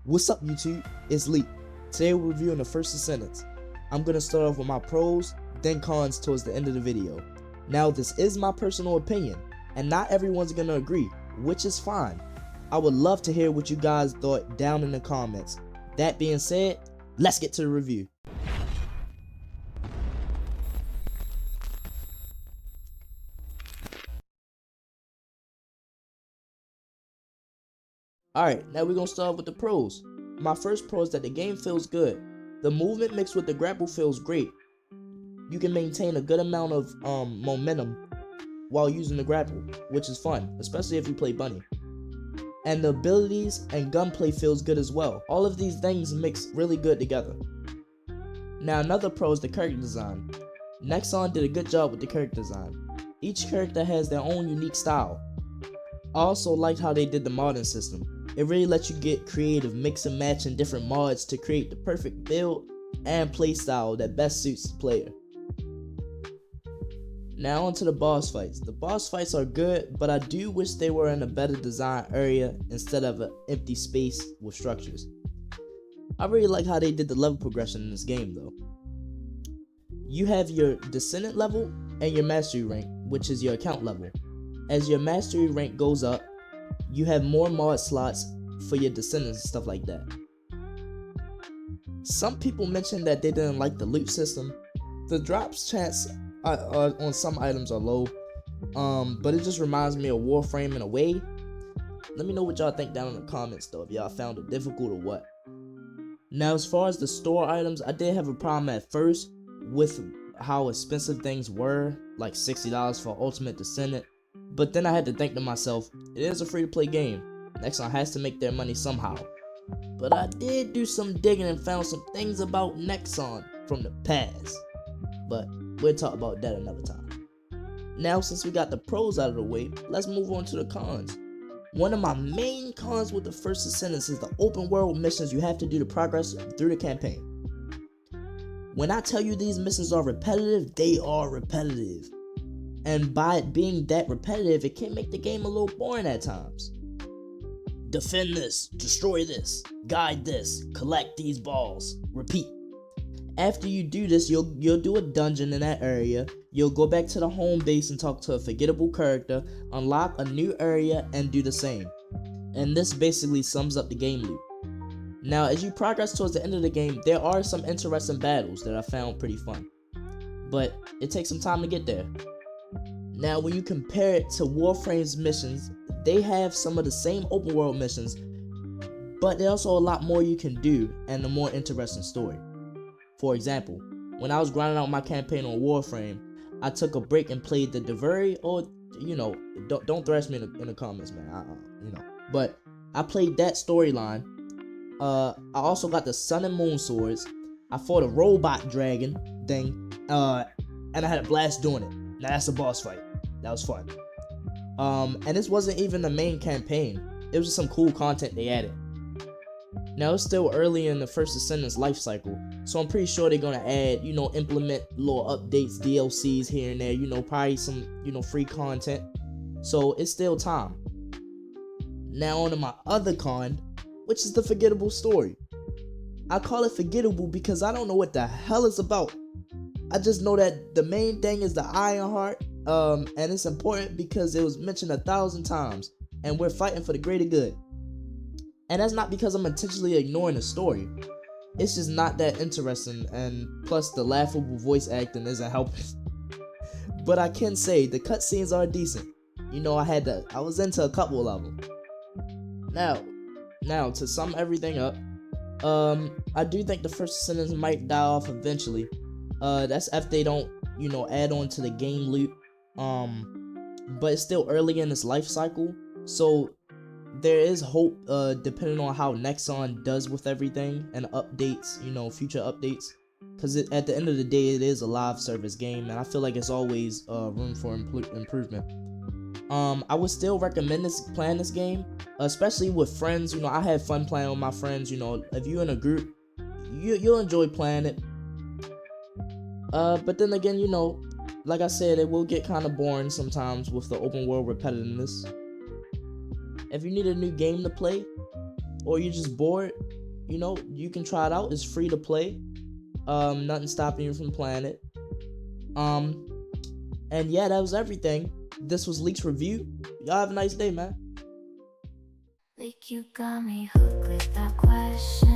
What's up YouTube, it's Lee. Today we're reviewing the first Descendants. I'm going to start off with my pros, then cons towards the end of the video. Now this is my personal opinion, and not everyone's going to agree, which is fine. I would love to hear what you guys thought down in the comments. That being said, let's get to the review. Alright, now we're going to start with the pros. My first pro is that the game feels good. The movement mixed with the grapple feels great. You can maintain a good amount of momentum while using the grapple, which is fun, especially if you play bunny. And the abilities and gunplay feels good as well. All of these things mix really good together. Now another pro is the character design. Nexon did a good job with the character design. Each character has their own unique style. I also liked how they did the modding system. It really lets you get creative, mix and matching different mods to create the perfect build and playstyle that best suits the player. Now onto the boss fights. The boss fights are good, but I do wish they were in a better design area instead of an empty space with structures. I really like how they did the level progression in this game though. You have your Descendant level and your Mastery rank, which is your account level. As your Mastery rank goes up, you have more mod slots for your Descendants and stuff like that. Some people mentioned that they didn't like the loot system. The drops chance on some items are low, but it just reminds me of Warframe in a way. Let me know what y'all think down in the comments though, if y'all found it difficult or what. Now as far as the store items, I did have a problem at first with how expensive things were, like $60 for Ultimate Descendant. But then I had to think to myself, it is a free-to-play game. Nexon has to make their money somehow. But I did do some digging and found some things about Nexon from the past. But we'll talk about that another time. Now since we got the pros out of the way, let's move on to the cons. One of my main cons with the first Descendants is the open world missions you have to do to progress through the campaign. When I tell you these missions are repetitive, they are repetitive. And by it being that repetitive, it can make the game a little boring at times. Defend this, destroy this, guide this, collect these balls, repeat. After you do this, you'll do a dungeon in that area, you'll go back to the home base and talk to a forgettable character, unlock a new area, and do the same. And this basically sums up the game loop. Now, as you progress towards the end of the game, there are some interesting battles that I found pretty fun. But it takes some time to get there. Now when you compare it to Warframe's missions, they have some of the same open world missions, but there's also a lot more you can do and a more interesting story. For example, when I was grinding out my campaign on Warframe, I took a break and played the Divery, or don't thrash me in the comments, man. But I played that storyline. I also got the Sun and Moon swords. I fought a robot dragon thing, and I had a blast doing it. Now that's a boss fight. That was fun. And this wasn't even the main campaign. It was just some cool content they added. Now it's still early in the first Descendants life cycle, so I'm pretty sure they're gonna add, implement little updates, DLCs here and there, probably some, free content. So it's still time. Now on to my other con, which is the forgettable story. I call it forgettable because I don't know what the hell it's about. I just know that the main thing is the Iron Heart, and it's important because it was mentioned 1,000 times, and we're fighting for the greater good. And that's not because I'm intentionally ignoring the story. It's just not that interesting, and plus the laughable voice acting isn't helping. But I can say the cutscenes are decent. I was into a couple of them. Now to sum everything up, I do think the first Descendants might die off eventually. That's if they don't, add on to the game loop. But it's still early in its life cycle, so there is hope, depending on how Nexon does with everything and updates, future updates. Because at the end of the day, it is a live service game, and I feel like it's always room for improvement. I would still recommend playing this game, especially with friends. I had fun playing with my friends. If you're in a group, you'll enjoy playing it. But then again, like I said, it will get kind of boring sometimes with the open world repetitiveness. If you need a new game to play, or you're just bored, you know, you can try it out. It's free to play. Nothing stopping you from playing it. And yeah, that was everything. This was Leak's review. Y'all have a nice day, man. Leak, you got me hooked with that question.